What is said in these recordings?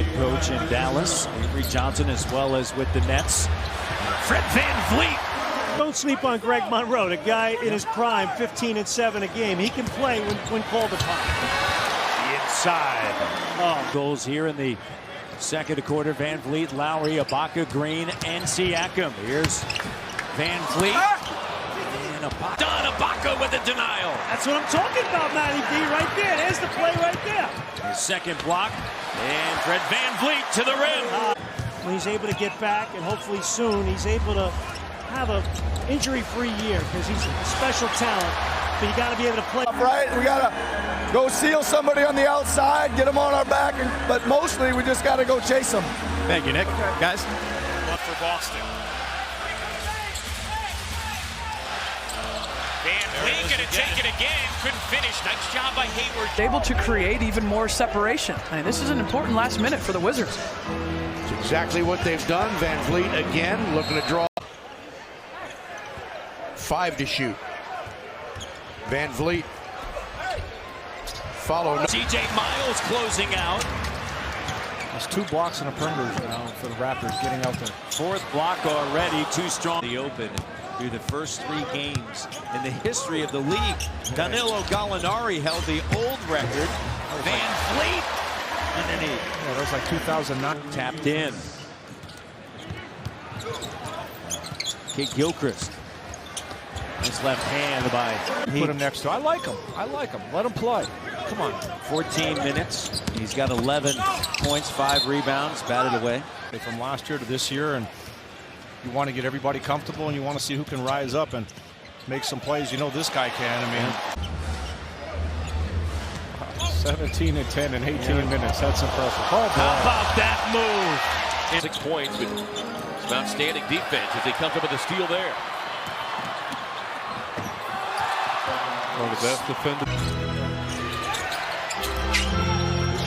head coach in Dallas, Avery Johnson, as well as with the Nets. Fred VanVleet. Don't sleep on Greg Monroe, the guy in his prime, 15 and 7 a game. He can play when called upon. Inside. Goals here in the second quarter. VanVleet, Lowry, Ibaka, Green, and Siakam. Here's VanVleet. And Ibaka with a denial. That's what I'm talking about, Matty B, right there. There's the play right there. His second block. And Fred VanVleet to the rim. When he's able to get back, and hopefully soon, he's able to have an injury-free year because he's a special talent. But you got to be able to play. Right, we got to go seal somebody on the outside, get them on our back, but mostly we just got to go chase them. Thank you, Nick. Guys. One for Boston. VanVleet gonna take it again. Couldn't finish. Nice job by Hayward. Able to create even more separation. I mean, this is an important last minute for the Wizards. It's exactly what they've done. VanVleet again looking to draw. 5 to shoot. VanVleet. Follow. TJ Miles closing out. There's 2 blocks in a perimeter for the Raptors getting out there. Fourth block already, too strong. The open through the first 3 games in the history of the league. Danilo Gallinari held the old record. VanVleet underneath. Yeah, that was like 2009. Tapped in. Kate Gilchrist. Nice left hand by. Put him next to. I like him. Let him play. Come on. 14 minutes. He's got 11 points, 5 rebounds, batted away. From last year to this year, and you want to get everybody comfortable, and you want to see who can rise up and make some plays. You know this guy can. I mean, 17 and 10 in 18 minutes. That's impressive. Oh, how about that move? 6 points, but some outstanding defense as he comes up with a steal there. One of the best defenders.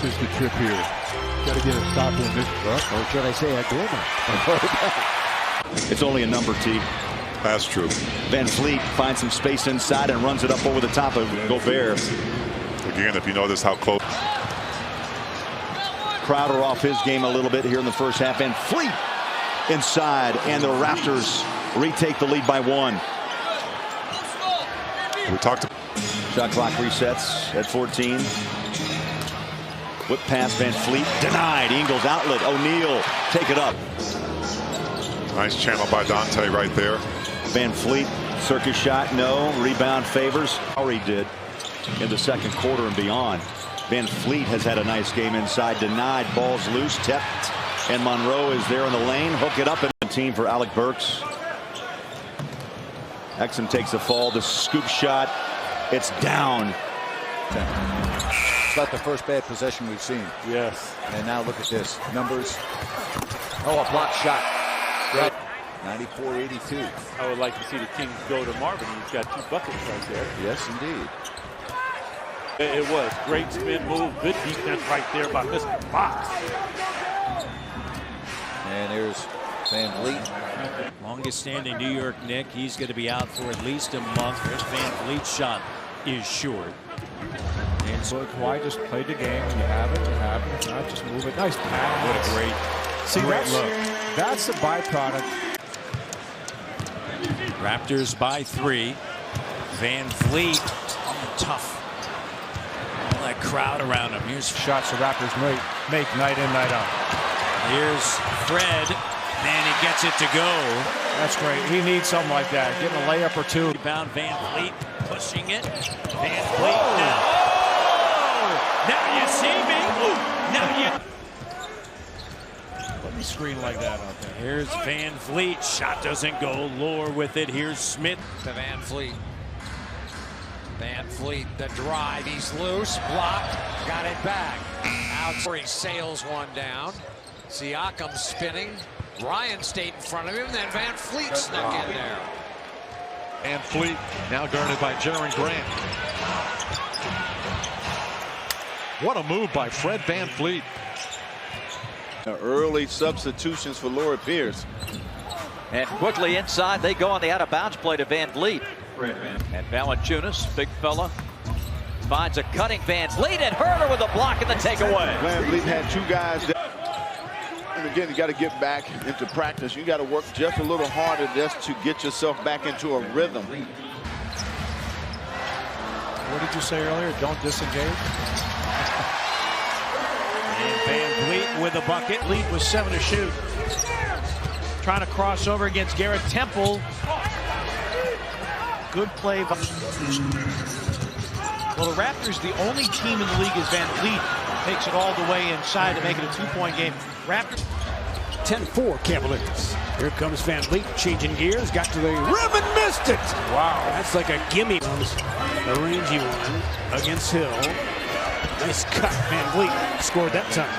This is the trip here. Got to get a stop in this. Or should I say a It's only a number, T. That's true. VanVleet finds some space inside and runs it up over the top of Gobert. Again, if you notice how close. Crowder off his game a little bit here in the first half. VanVleet inside, and the Raptors retake the lead by 1. We talked. Shot clock resets at 14. Whip pass, VanVleet denied. Ingles outlet. O'Neal take it up. Nice channel by Dante right there. VanVleet circus shot, no. Rebound favors. Lowry did in the second quarter and beyond. VanVleet has had a nice game inside. Denied. Balls loose. Tipped. And Monroe is there in the lane. Hook it up in the team for Alec Burks. Exum takes a fall. The scoop shot. It's down. It's not the first bad possession we've seen. Yes. And now look at this. Numbers. Oh, a block shot. Right. 94-82. I would like to see the Kings go to Marvin. He's got 2 buckets right there. Yes, indeed. It was great spin move. Good defense right there by Mr. Fox. And there's VanVleet. Longest standing New York Knick. He's going to be out for at least a month. There's VanVleet's shot is short. And so Kawhi just played the game. When you have it, you have it. If not, just move it. Nice pass. What a great look. That's the byproduct. Raptors by 3. VanVleet tough. All that crowd around him. Here's Shots the Raptors make night in, night out. Here's Fred, and he gets it to go. That's great. He needs something like that. Getting a layup or 2. Rebound, VanVleet pushing it. VanVleet now. Oh! Now you see me. Ooh, now you. Let me screen like that out there. Here's VanVleet. Shot doesn't go. Lure with it. Here's Smith. To VanVleet. VanVleet, the drive. He's loose. Blocked. Got it back. Out. He sails one down. Siakam spinning. Ryan stayed in front of him. Then VanVleet snuck in there. VanVleet now guarded by Jaren Grant. What a move by Fred VanVleet. Early substitutions for Laura Pierce. And quickly inside, they go on the out-of-bounds play to VanVleet. And Valanciunas, big fella, finds a cutting VanVleet, and Herter with a block and the takeaway. VanVleet had 2 guys. And again, you got to get back into practice. You got to work just a little harder just to get yourself back into a rhythm. What did you say earlier? Don't disengage. And VanVleet with a bucket. Lead was 7 to shoot. Trying to cross over against Garrett Temple. Good play. Well, the Raptors, the only team in the league is VanVleet. Takes it all the way inside to make it a 2-point game. Raptors. 10-4 Cavaliers. Here comes VanVleet changing gears. Got to the rim and missed it. Wow. That's like a gimme. A rangy one against Hill. Nice cut. VanVleet scored that time.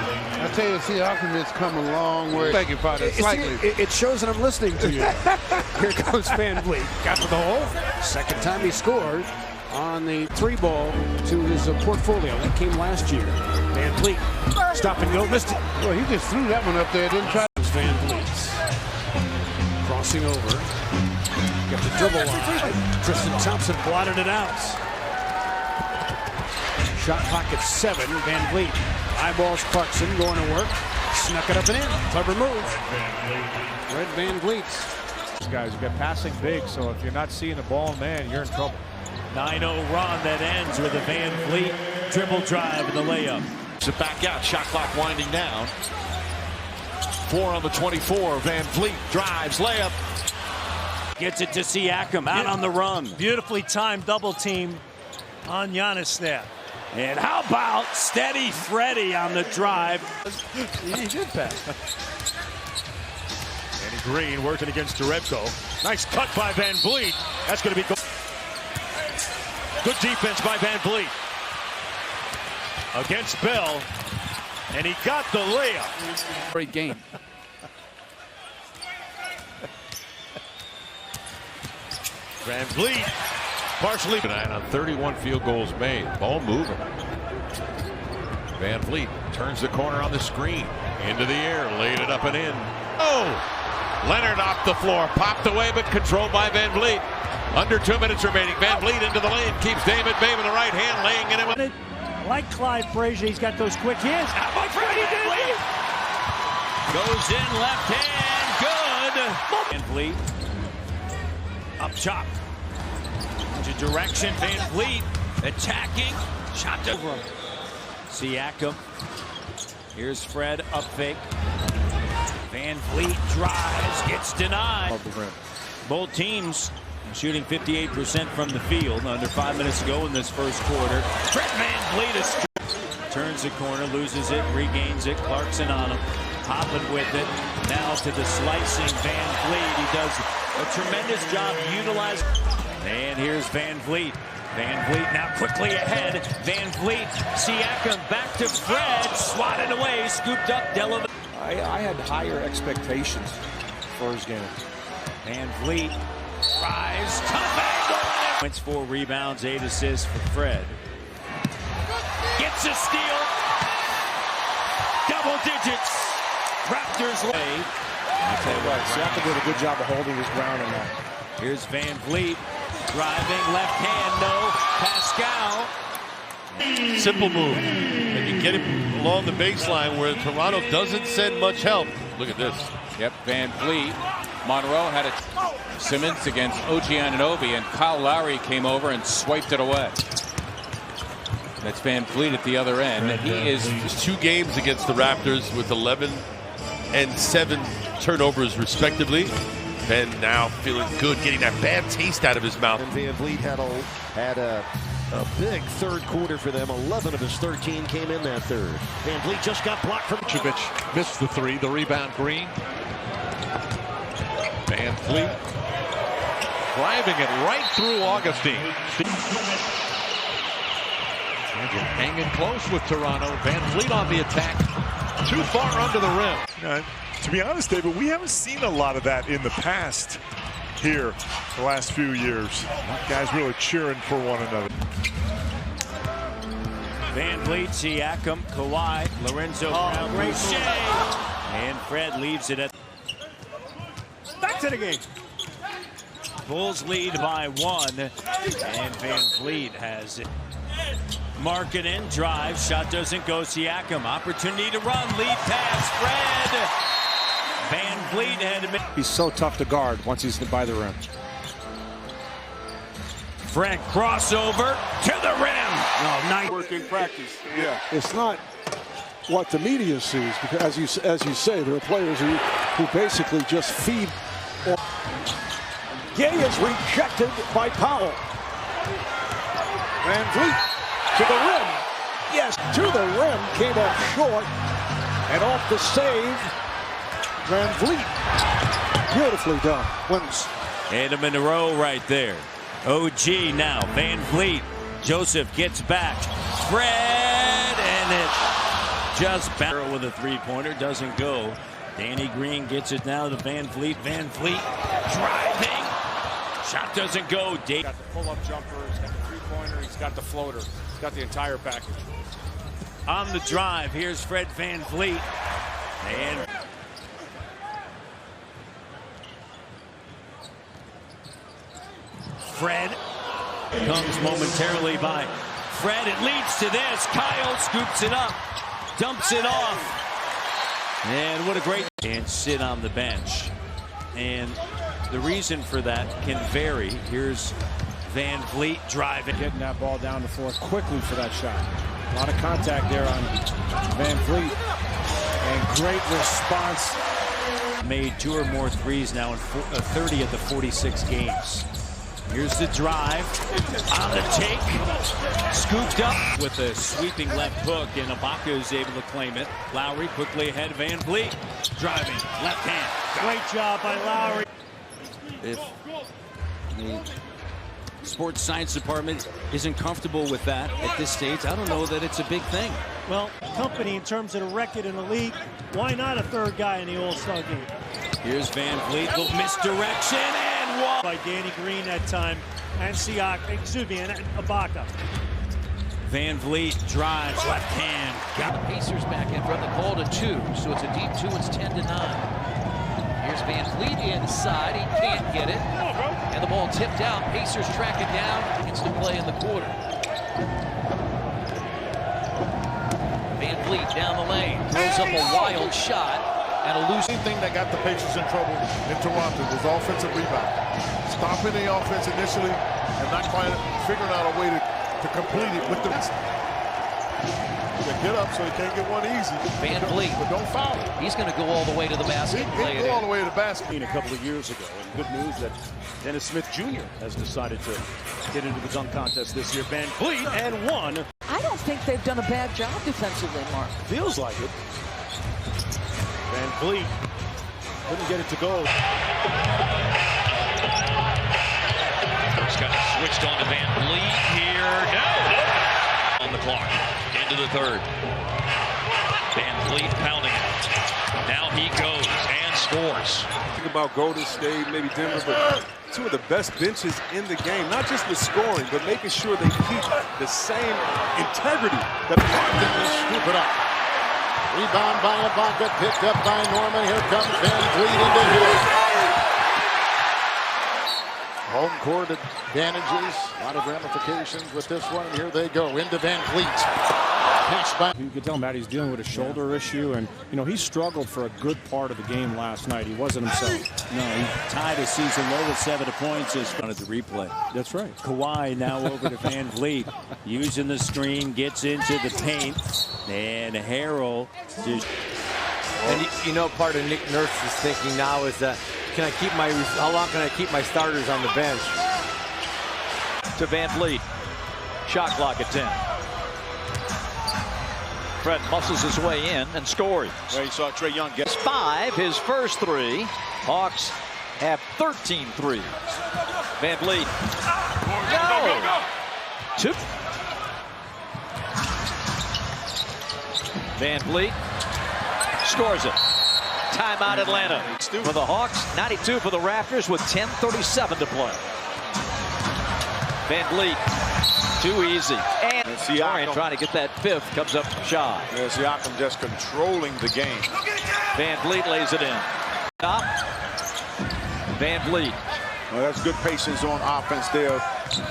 I tell you, Siakam has come a long way. Thank you, Father. Slightly. It shows that I'm listening to you. Here comes VanVleet. Got to the hole. Second time he scored on the 3-ball to his portfolio. That came last year. VanVleet. Stop and go. Missed it. Well, he just threw that one up there. Didn't try. VanVleet. Crossing over. Got the dribble line. Tristan Thompson blotted it out. Shot pocket 7. VanVleet eyeballs Clarkson going to work. Snuck it up and in. Clever move. Red VanVleet. These guys have got passing big, so if you're not seeing the ball, man, you're in trouble. 9-0 run that ends with a VanVleet dribble drive and the layup. To back out, shot clock winding down. 4 on the 24. VanVleet drives, layup. Gets it to Siakam out on the run. Beautifully timed double team on Giannis there. And how about steady Freddie on the drive? He did pass. Danny Green working against Jerebko. Nice cut by VanVleet. That's going to be good. Good defense by VanVleet. Against Bell. And he got the layup. Great game. VanVleet partially tonight on 31 field goals made. Ball moving. VanVleet turns the corner on the screen. Into the air, laid it up and in. Oh! Leonard off the floor, popped away, but controlled by VanVleet. Under 2 minutes remaining. VanVleet into the lane, keeps David Bay with the right hand, laying it in with. Like Clyde Frazier, he's got those quick hands. How about Freddie? Goes in left hand, good. VanVleet up top. To direction, VanVleet attacking. Shot over. Siakam. Here's Fred up fake. VanVleet drives, gets denied. Both teams shooting 58% from the field. Under 5 minutes to go in this first quarter. Fred VanVleet is turns the corner, loses it, regains it. Clarkson on him. Hopping with it. Now to the slicing VanVleet. He does a tremendous job utilizing. And here's VanVleet. VanVleet now quickly ahead. VanVleet, Siakam back to Fred. Swatted away, scooped up. Delavan. I had higher expectations for his game. VanVleet drives. Tough angle. Points, 4 rebounds, 8 assists for Fred. Gets a steal. Double digits. Raptors lead. I tell you what, Siakam did a good job of holding his ground in that. Here's VanVleet. Driving left hand, no. Pascal. Simple move. And you get him along the baseline where Toronto doesn't send much help. Look at this. Yep, VanVleet. Monroe had it. Simmons against OG Anunoby, and Kyle Lowry came over and swiped it away. That's VanVleet at the other end. And he is 2 games against the Raptors with 11 and 7 turnovers respectively. Ben now feeling good, getting that bad taste out of his mouth. And VanVleet had a big third quarter for them. 11 of his 13 came in that third. VanVleet just got blocked from Vucevic. Missed the 3. The rebound, Green. VanVleet driving it right through Augustine. Hanging close with Toronto. VanVleet on the attack. Too far under the rim. To be honest, David, we haven't seen a lot of that in the past here the last few years. Guys really cheering for one another. VanVleet, Siakam, Kawhi, Lorenzo Brown, Boucher, and Fred leaves it at. Back to the game. Bulls lead by 1, and VanVleet has it. Markkanen drive, shot doesn't go. Siakam, opportunity to run, lead pass, Fred. VanVleet had to make. He's so tough to guard once he's by the rim. Fred crossover to the rim. No, nice work in practice. Yeah, it's not what the media sees, because as you say, there are players who basically just feed. Gay is rejected by Powell. VanVleet to the rim. Yes, to the rim. Came up short. And off the save, VanVleet. Beautifully done. Wins. And him in a row right there. OG now. VanVleet. Joseph gets back. Fred, and it just barrel with a three-pointer. Doesn't go. Danny Green gets it now to VanVleet. VanVleet driving. Shot doesn't go. He's got the pull-up jumper. He's got the three-pointer. He's got the floater. He's got the entire package. On the drive, here's Fred VanVleet. And Fred comes momentarily by. Fred, it leads to this. Kyle scoops it up, dumps it off. And what a great... And sit on the bench. And the reason for that can vary. Here's VanVleet driving. Getting that ball down the floor quickly for that shot. A lot of contact there on VanVleet. And great response. Made 2 or more threes now in 30 of the 46 games. Here's the drive. On the take. Scooped up with a sweeping left hook, and Ibaka is able to claim it. Lowry quickly ahead. VanVleet driving. Left hand. Great job by Lowry. If the sports science department isn't comfortable with that at this stage, I don't know that it's a big thing. Well, company in terms of the record in the league, why not a third guy in the All-Star game? Here's VanVleet, little misdirection, and one by Danny Green that time, and Siakam, and Ibaka. VanVleet drives, left hand. Got the Pacers back in front. The call to 2, so it's a deep 2. It's 10-9. Here's VanVleet inside. He can't get it. And the ball tipped out. Pacers track it down. Instant play in the quarter. VanVleet down the lane. Throws up a wild shot. And a loose. Same thing that got the Pacers in trouble in Toronto was offensive rebound. Stopping the offense initially and not quite figuring out a way to complete it with the... Get up so he can't get one easy. VanVleet. But don't foul him. He's going to go all the way to the basket. He can go all the way to the basket. A couple of years ago. And good news that Dennis Smith Jr. has decided to get into the dunk contest this year. VanVleet and one. I don't think they've done a bad job defensively, Mark. Feels like it. VanVleet couldn't get it to go. It's got it switched on to VanVleet here. No! On the clock. Into the third. VanVleet pounding it. Now he goes and scores. Think about Golden State, maybe Denver, but two of the best benches in the game. Not just the scoring, but making sure they keep the same integrity. Scoop it up. Rebound by Ibaka, picked up by Norman. Here comes VanVleet into his. Home court advantages, a lot of ramifications with this one. Here they go into VanVleet. Pass by. You can tell Matt he's dealing with a shoulder issue, and you know he struggled for a good part of the game last night. He wasn't himself. No, he tied a season low with 7 points. Is on the replay. That's right. Kawhi now over to VanVleet, using the screen, gets into the paint, and Harrell just. And you know, part of Nick Nurse's thinking now is that how long can I keep my starters on the bench? To VanVleet. Shot clock at 10. Fred muscles his way in and scores. Well, you saw Trae Young get 5, his first 3. Hawks have 13 threes. VanVleet. No! 2. VanVleet scores it. Timeout Atlanta for the Hawks. 92 for the Raptors with 10:37 to play. VanVleet, too easy. And Siakam trying to get that 5th, comes up shy. Yeah, Siakam just controlling the game. VanVleet lays it in. Top. VanVleet Well, that's good patience on offense there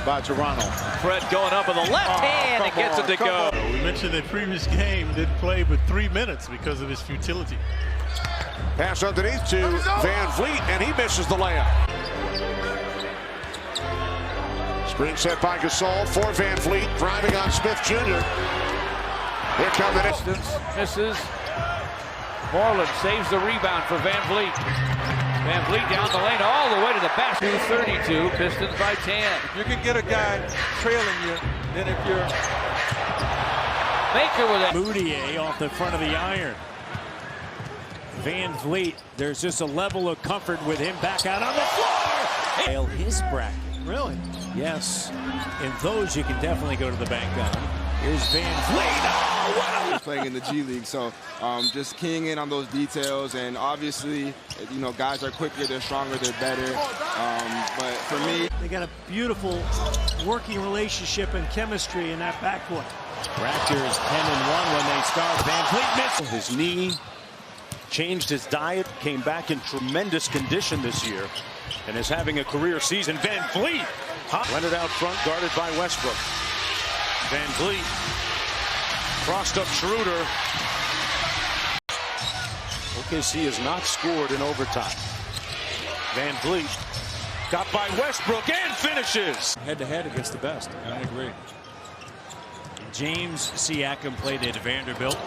by Toronto. Fred going up with the left hand and gets it to go. We mentioned the previous game didn't play but 3 minutes because of his futility. Pass underneath to VanVleet, and he misses the layup. Screen set by Gasol for VanVleet, driving on Smith Jr. Here comes the distance. Misses. Moreland saves the rebound for VanVleet. VanVleet down the lane all the way to the basket. 2:32, Pistons by 10. You can get a guy trailing you, then if you're... Baker with it. Moutier off the front of the iron. VanVleet, there's just a level of comfort with him back out on the floor. His bracket. Really? Yes. In those, you can definitely go to the bank on. Here's VanVleet. Oh, what playing in the G League, so just keying in on those details, and obviously, you know, guys are quicker, they're stronger, they're better. But for me, they got a beautiful working relationship and chemistry in that backcourt. Raptors 10-1 when they start. VanVleet missed. His knee changed his diet, came back in tremendous condition this year, and is having a career season. VanVleet. Leonard out front, guarded by Westbrook. VanVleet crossed up Schroeder. OKC has not scored in overtime. VanVleet got by Westbrook and finishes. Head-to-head against the best. I agree. James Siakam played at Vanderbilt.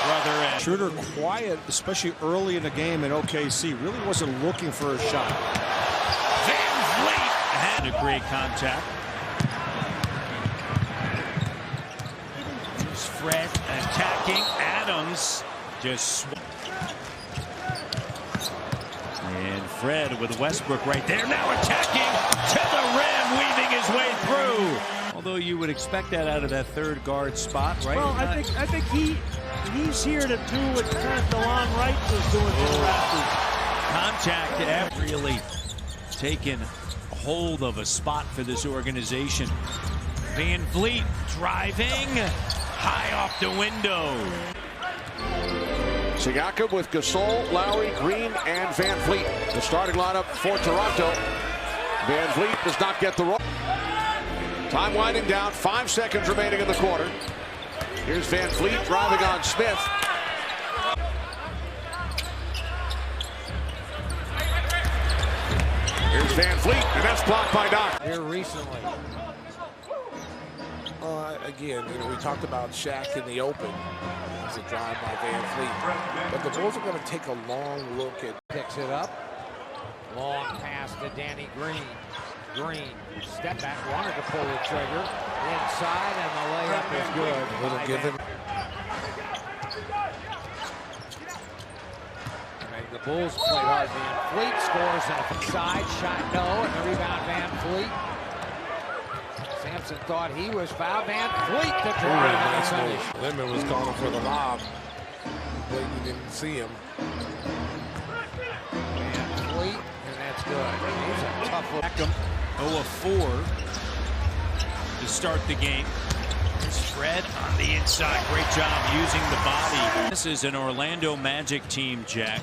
Brother and Schroeder quiet, especially early in the game in OKC. Really wasn't looking for a shot. VanVleet had a great contact. Here's Fred attacking. Adams just and Fred with Westbrook right there. Now attacking to the rim, weaving his way through. Although you would expect that out of that third guard spot, right? Well, I think he's here to do what kind of DeLon Wright was doing for the Raptors. Contact have really taken hold of a spot for this organization. VanVleet driving high off the window. Siakam with Gasol, Lowry, Green, and VanVleet. The starting lineup for Toronto. VanVleet does not get the roll. Time winding down, 5 seconds remaining in the quarter. Here's VanVleet driving on Smith. Here's VanVleet, and that's blocked by Doc. Here recently. Again, you know, we talked about Shaq in the open. It's a drive by VanVleet. But the Bulls are going to take a long look at... Picks it up. Long pass to Danny Green. Green, step back, wanted to pull the trigger. Inside, and the layup is good. A little given. The Bulls play hard. VanVleet scores on the side. Shot no, and the rebound VanVleet. Sampson thought he was fouled. VanVleet to drive and finish. Lemon was calling for the lob. But you didn't see him. VanVleet, and that's good. He's a tough look. 0 of 4 to start the game. There's Fred on the inside. Great job using the body. This is an Orlando Magic team, Jack,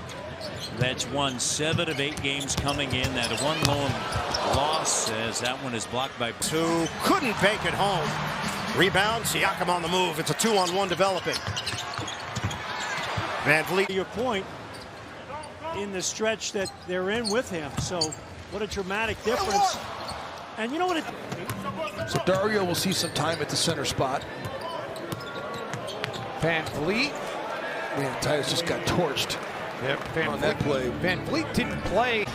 that's won 7 of 8 games coming in. That one lone loss, as that one is blocked by two. Couldn't bank it home. Rebound, Siakam on the move. It's a 2-on-1 developing. VanVleet. Your point in the stretch that they're in with him. So what a dramatic difference. And you know what? So Dario will see some time at the center spot. VanVleet. Man, Titus just got torched. Yep, on that play. VanVleet didn't play.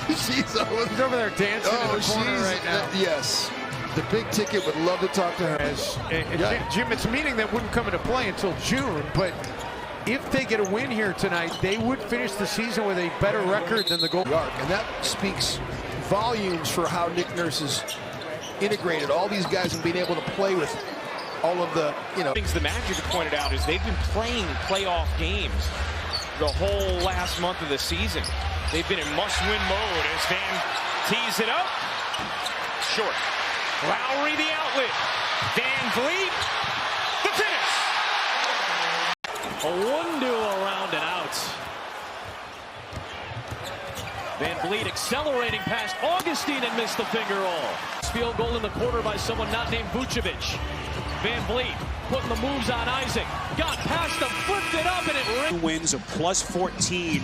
She's over there dancing in the corner right now. Yes. The big ticket would love to talk to her. Jim, it's a meeting that wouldn't come into play until June, but if they get a win here tonight, they would finish the season with a better record than the Gold Arc, and that speaks volumes for how Nick Nurse has integrated all these guys and being able to play with all of the, you know. Things the Magic have pointed out is they've been playing playoff games the whole last month of the season. They've been in must-win mode as Van tees it up. Short. Lowry the outlet. VanVleet, the finish. A 1-2 around and out. VanVleet accelerating past Augustine and missed the finger roll. Field goal in the quarter by someone not named Vucevic. VanVleet putting the moves on Isaac. Got past him, flipped it up, and it wins of plus 14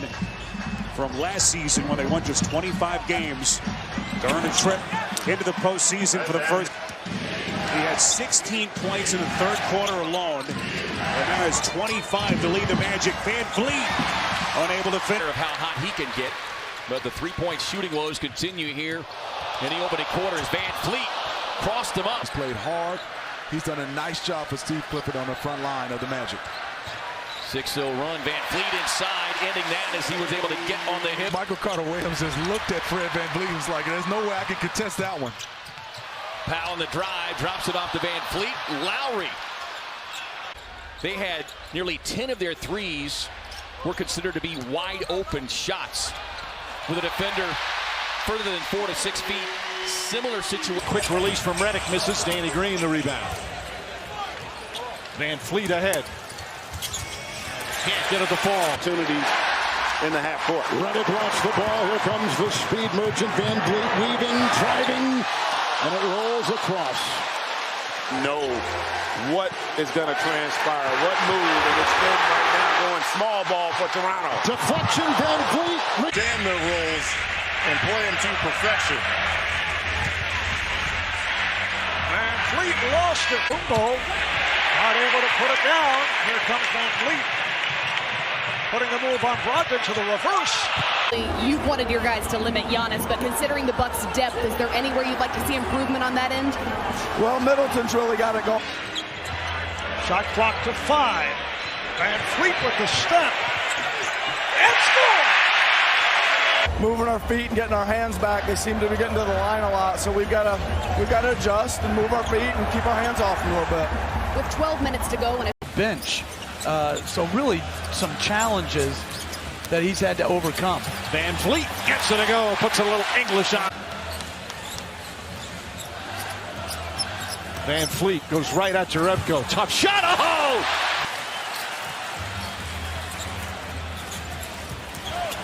from last season when they won just 25 games to earn a trip into the postseason for the first. He had 16 points in the third quarter alone, and now has 25 to lead the Magic. VanVleet unable to finish. Of how hot he can get, but the three-point shooting woes continue here in the opening quarters. VanVleet crossed him up. He's played hard. He's done a nice job for Steve Clifford on the front line of the Magic. 6-0 run. VanVleet inside, ending that as he was able to get on the hip. Michael Carter-Williams has looked at Fred VanVleet and was like, there's no way I can contest that one. Powell on the drive, drops it off to VanVleet. Lowry. They had nearly 10 of their threes were considered to be wide open shots. With a defender further than 4 to 6 feet. Similar situation. Quick release from Redick, misses. Danny Green the rebound. VanVleet ahead. Can't get at the fall. Opportunities in the half court. Redick wants the ball. Here comes the speed merchant VanVleet, weaving, driving, and it rolls across. Know what is going to transpire, what move, and it's been right now going small ball for Toronto. Deflection, VanVleet. Damn their rules and play them to perfection. VanVleet lost it. Kumbo not able to put it down. Here comes VanVleet. Putting the move on Brogdon to the reverse. You wanted your guys to limit Giannis, but considering the Bucks' depth, is there anywhere you'd like to see improvement on that end? Well, Middleton's really got to go. Shot clock to 5. VanVleet with the step. And score! Moving our feet and getting our hands back. They seem to be getting to the line a lot, so we've got to adjust and move our feet and keep our hands off a little bit. With 12 minutes to go and bench, so really some challenges that he's had to overcome. VanVleet gets it to go, puts a little English on. VanVleet goes right at Jerebko. Tough shot. Oh!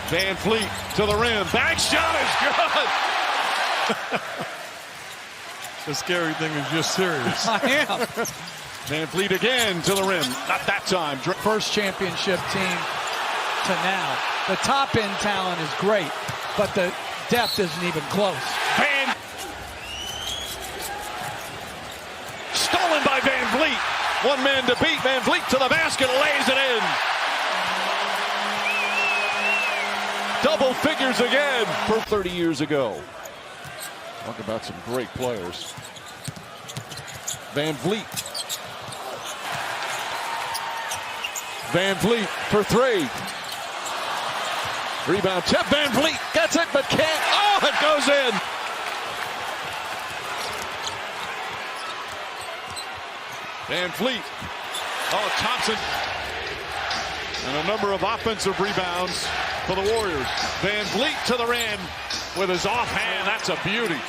VanVleet to the rim. Bank shot is good. The scary thing is you're serious. I am. VanVleet again to the rim. Not that time. First championship team to now. The top end talent is great, but the depth isn't even close. Stolen by VanVleet. One man to beat. VanVleet to the basket, lays it in. Double figures again for 30 years ago. Talk about some great players. VanVleet. VanVleet for 3. Rebound tip. VanVleet gets it but can't. Oh, it goes in. VanVleet. Oh, Thompson. And a number of offensive rebounds for the Warriors. VanVleet to the rim with his offhand. That's a beauty.